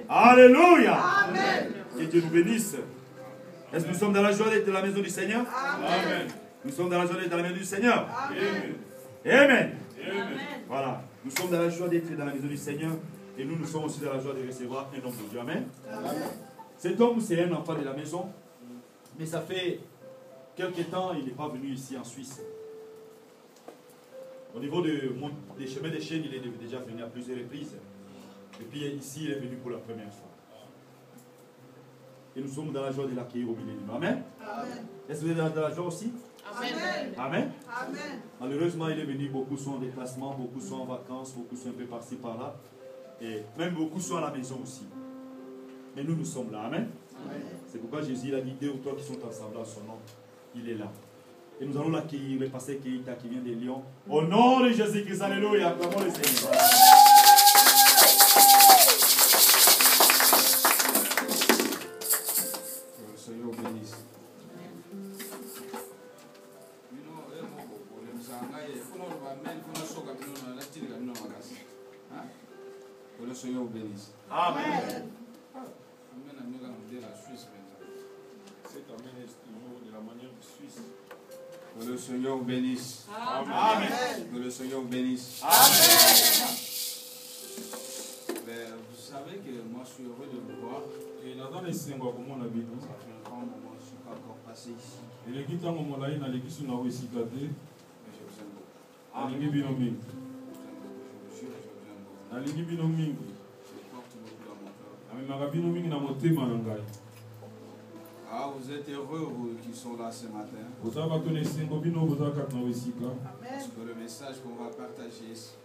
Alléluia. Amen. Que Dieu nous bénisse. Est-ce que nous sommes dans la joie d'être dans la maison du Seigneur? Amen. Nous sommes dans la joie d'être dans la maison du Seigneur. Amen. Amen. Amen. Voilà. Nous sommes dans la joie d'être dans la maison du Seigneur. Et nous sommes aussi dans la joie de recevoir un homme de Dieu. Amen. Amen. Cet homme, c'est un enfant de la maison. Mais ça fait quelques temps, il n'est pas venu ici en Suisse. Au niveau des chemins des chaînes, il est déjà venu à plusieurs reprises. Et puis ici, il est venu pour la première fois. Et nous sommes dans la joie de l'accueillir au milieu de nous. Amen. Amen. Est-ce que vous êtes dans la joie aussi? Amen. Amen. Amen. Malheureusement, il est venu, beaucoup sont en déplacement, beaucoup sont en vacances, beaucoup sont un peu par-ci, par-là. Et même beaucoup sont à la maison aussi. Mais nous, nous sommes là. Amen. Amen. C'est pourquoi Jésus a dit 2 ou 3 qui sont ensemble en son nom. Il est là. Et nous allons l'accueillir, le pasteur Keïta qui vient des Lions. Au nom de Jésus-Christ, alléluia. Acclamons le Seigneur. Le Seigneur bénisse. Que le Seigneur vous bénisse. Amen. Cette amen est toujours de la manière de Suisse. Que le Seigneur vous bénisse. Amen. Que le Seigneur vous bénisse. Amen. Mais vous savez que moi je suis heureux de vous voir. Et dans les 5 mois, comment on habite? Ça fait un grand moment que je ne suis pas encore passé ici. Et les guitares, on l'a eu dans les guitares, on a aussi gâté. Mais je vous aime beaucoup. Dans les guitares, Je vous aime beaucoup. Je vous jure, je vous aime beaucoup. dans les guitares, Je porte beaucoup dans mon cœur. Ah, vous êtes heureux, vous qui sont là ce matin. Parce que le message qu'on va partager, c'est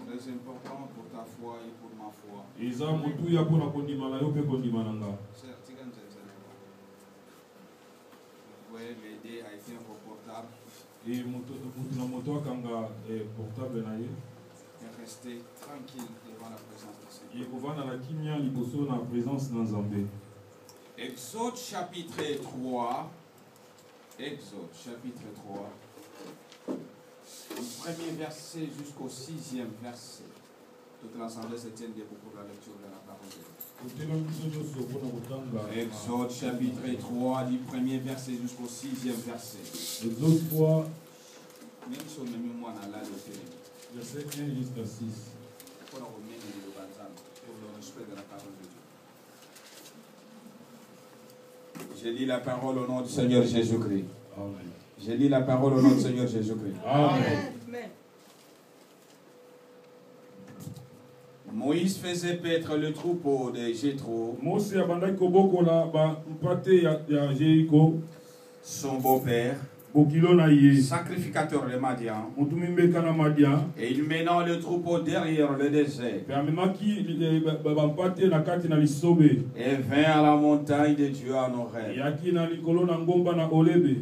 très important pour ta foi et pour ma foi. Vous pouvez m'aider à éteindre vos portables et rester tranquille devant la présence du Seigneur. Exode chapitre 3. Exode chapitre 3. Du premier verset jusqu'au 6e verset. Toute l'assemblée se tient debout pour la lecture de la parole de Dieu. Exode chapitre 3, du premier verset jusqu'au 6e verset. Exode 3, Même si on a mis moi dans la lecture, verset 1 jusqu'à 6. pour le respect de la parole de Dieu. Je lis la parole au nom du Seigneur Jésus-Christ. Amen. Je lis la parole au nom du Seigneur Jésus-Christ. Amen. Moïse faisait paître le troupeau de Jéthro, Mose abandaki kobokola ba mpate ya Jéricho, son beau-père, bokilo na ye, sacrificateur de Madian, mutu mimbeka na Madian, et il menant le troupeau derrière le désert, pe amemaki ba mpate na kati na lisobe, et vint à la montagne de Dieu en Horeb. yaki na likolo na ngomba na Olebe.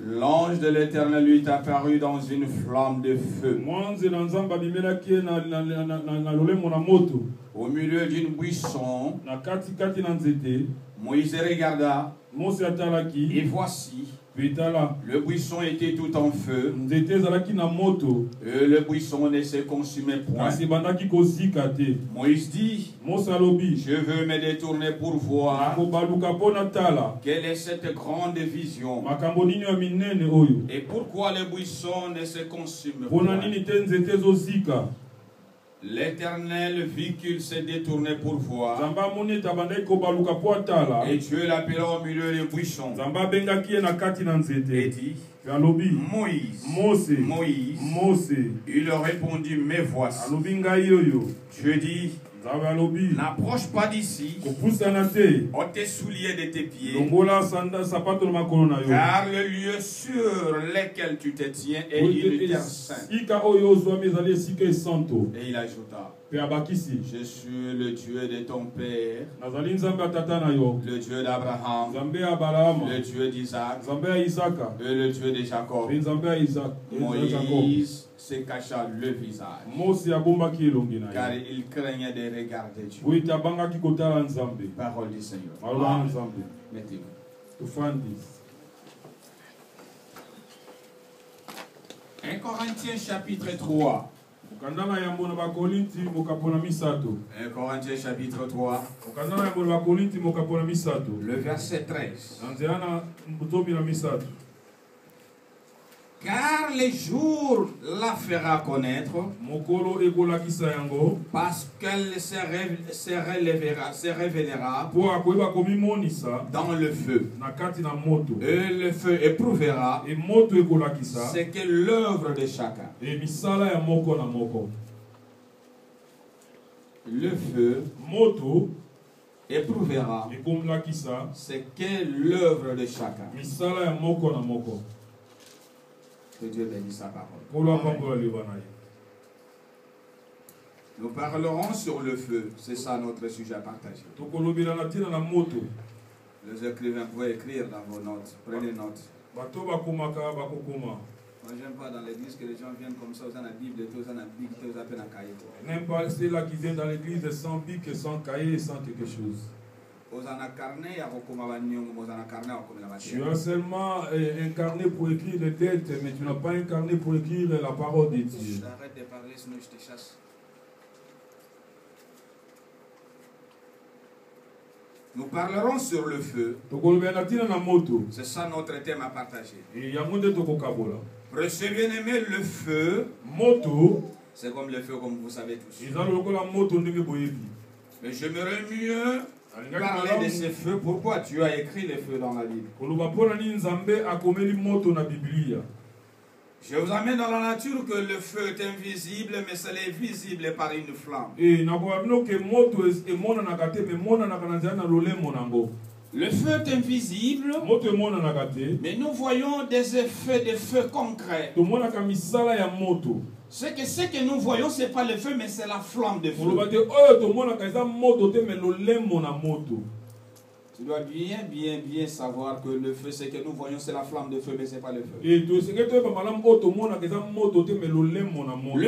L'ange de l'Éternel lui est apparu dans une flamme de feu, Mwanze na nzamba bimelaki na lolemo na moto, au milieu d'une buisson. na kati kati na nzete. Moïse regarda, Mose atalaki, et voici, petala le buisson était tout en feu, nzete ezalaki na moto, et le buisson ne se consumait point. kasi bandaki kozika te. Moïse dit, Mose alobi, je veux me détourner pour voir nakobaluka mpo na tala quelle est cette grande vision, makambo nini ya minene oyo, et pourquoi le buisson ne se consume mpo na point. nini te nzete ezozika. L'Éternel vit qu'il se détournait pour voir, Nzambe amoni ete abandaki kobaluka mpo atala, et Dieu l'appela au milieu du buisson, Nzambe abengaki ye na kati na et nzete, dit, pe alobi, Moïse, Mose, Moïse. Mose. Il leur répondit, me voici. Alobi ngai oyo. Dieu dit, Nzambe alobi, n'approche pas d'ici, kopusana te, ôte tes souliers de tes pieds, longola sapato na makolo na yo, car le lieu sur lequel tu te tiens est une terre sainte. esika oyo ozwami ezali esika esanto. Et il ajouta, Pe abakisi, je suis le Dieu de ton père, nazali Nzambe ya tata na yo, le Dieu d'Abraham, Nzambe ya Abrahama, le Dieu d'Isaac, Nzambe ya Isaka, et le Dieu de Jacob. pe Nzambe ya Jacob. Moïse se cacha le visage, Mose abombaki elongi na car ye, il craignait de regarder Dieu. po ete abangaki kotala Nzambe. Parole du Seigneur. Maloba na Nzambe. Mettez-vous. Tofandi. 1 Corinthiens chapitre 3. Okandana yambo na bakolinti mokapona misato. 1 Corinthiens chapitre 3. Okandana yambo na bakolinti mokapona misato. Le verset 13. Nanzerana mbutobi na misato. Car les jours la fera connaître, Mokolo ekolakisa yango. parce qu'elle se révélera Po akoyeba komimonisa dans le feu. na kati na moto. Et le feu éprouvera E moto ekolakisa. ce qu'est l'œuvre de chacun. E misala ya moko na moko. Le feu Moto éprouvera ekomlakisa ce qu'est l'œuvre de chacun. misala ya moko na moko. Que Dieu bénisse sa parole. Kolo apangola libana ye. Nous parlerons sur le feu. C'est ça notre sujet à partager. Tokolobela na tina na moto. Les écrivains, vous pouvez écrire dans vos notes. Prenez note. Bato bakomaka bakokoma. Moi, j'aime pas dans l'église que les gens viennent comme ça, aux la Bible, aux la Bible, aux à peine à cahier. N'aime pas ceux-là qui viennent dans l'église sans bic, sans cahier, sans quelque chose. Tu as seulement incarné pour écrire les dettes, mais tu n'as pas incarné pour écrire la parole de Dieu. Arrête de parler, sinon je te chasse. Nous parlerons sur le feu. C'est ça notre thème à partager. Précieux bien-aimé, le feu, c'est comme le feu, comme vous savez tous. Mais j'aimerais mieux parler de ce feu. Pourquoi tu as écrit le feu dans la Bible? Je vous amène dans la nature que le feu est invisible, mais c'est visible par une flamme. Le feu est invisible, mais nous voyons des effets de feu concrets. Ce que nous voyons, ce n'est pas le feu, mais c'est la flamme de feu. Tu dois bien savoir que le feu, ce que nous voyons, c'est la flamme de feu, mais ce n'est pas le feu. Le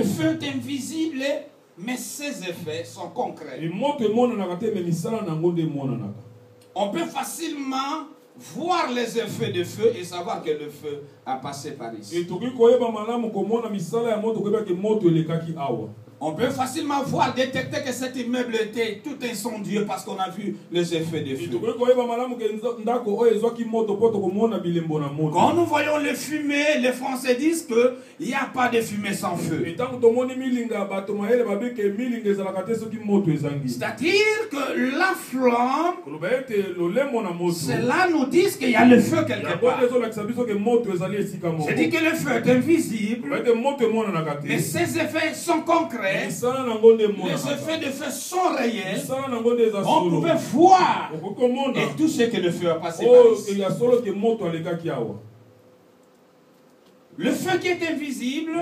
feu est invisible, mais ses effets sont concrets. On peut facilement voir les effets de feu et savoir que le feu a passé par ici. On peut facilement voir, détecter que cet immeuble était tout incendié parce qu'on a vu les effets de feu. Quand nous voyons les fumées, les Français disent qu'il n'y a pas de fumée sans feu. C'est-à-dire que la flamme, cela nous dit qu'il y a le feu quelque part. Je dis que le feu est invisible, mais ses effets sont concrets. Les effets de feu sont réels. On pouvait voir et tout ce que le feu a passé par ici. Le feu qui est invisible,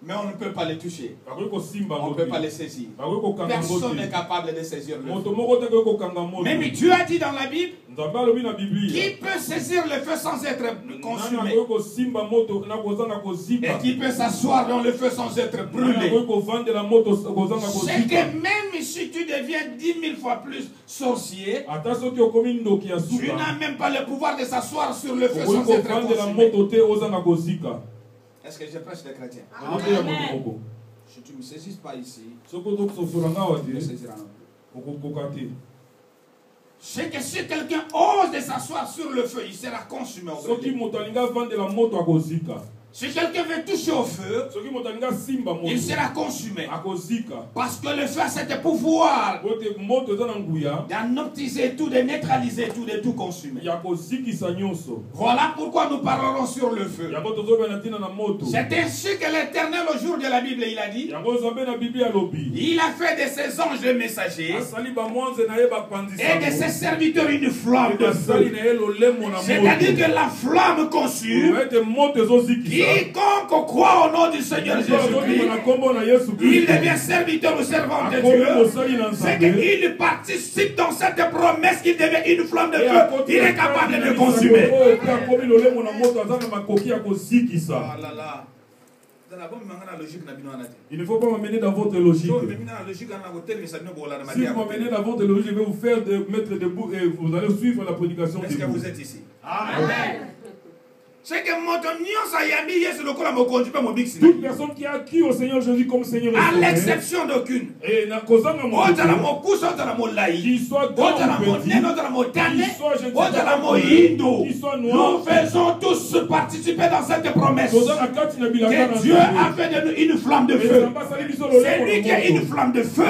mais on ne peut pas le toucher. On ne peut pas le saisir. Personne n'est capable de saisir le feu. Même Dieu a dit dans la Bible, qui peut saisir le feu sans être consumé? Et qui peut s'asseoir dans le feu sans être brûlé? C'est que même si tu deviens 10 000 fois plus sorcier, tu n'as même pas le pouvoir de s'asseoir sur le feu sans être consumé. Est-ce que je prêche des chrétiens? Si tu ne me saisis pas ici, je me saisirai non plus. C'est que si quelqu'un ose de s'asseoir sur le feu, il sera consumé. Si quelqu'un veut toucher au feu, il sera consumé. Parce que le feu a ce pouvoir d'anoptiser tout, de neutraliser tout, de tout consumer. Voilà pourquoi nous parlerons sur le feu. C'est ainsi que l'Éternel au jour de la Bible, il a dit, il a fait de ses anges des messagers et de ses serviteurs une flamme de feu. C'est-à-dire que la flamme consume. Quiconque croit au nom du Seigneur Jésus-Christ, il devient serviteur ou servant de Dieu. C'est qu'il participe dans cette promesse qu'il devient une flamme de feu. Il est capable de le consumer. Il ne faut pas m'amener dans votre logique. Si vous m'amenez dans votre logique, je vais vous faire mettre debout et vous allez suivre la prédication. Est-ce que vous êtes ici? Amen. C'est que toute personne qui a acquis au Seigneur Jésus comme Seigneur et à Sauveur, l'exception d'aucune, et n'a causé un moment qu'il soit qu'il soit grand ou petit, qu'il soit noir, nous faisons tous participer dans cette promesse que Dieu a fait de nous une flamme de feu. C'est lui qui a une flamme de feu.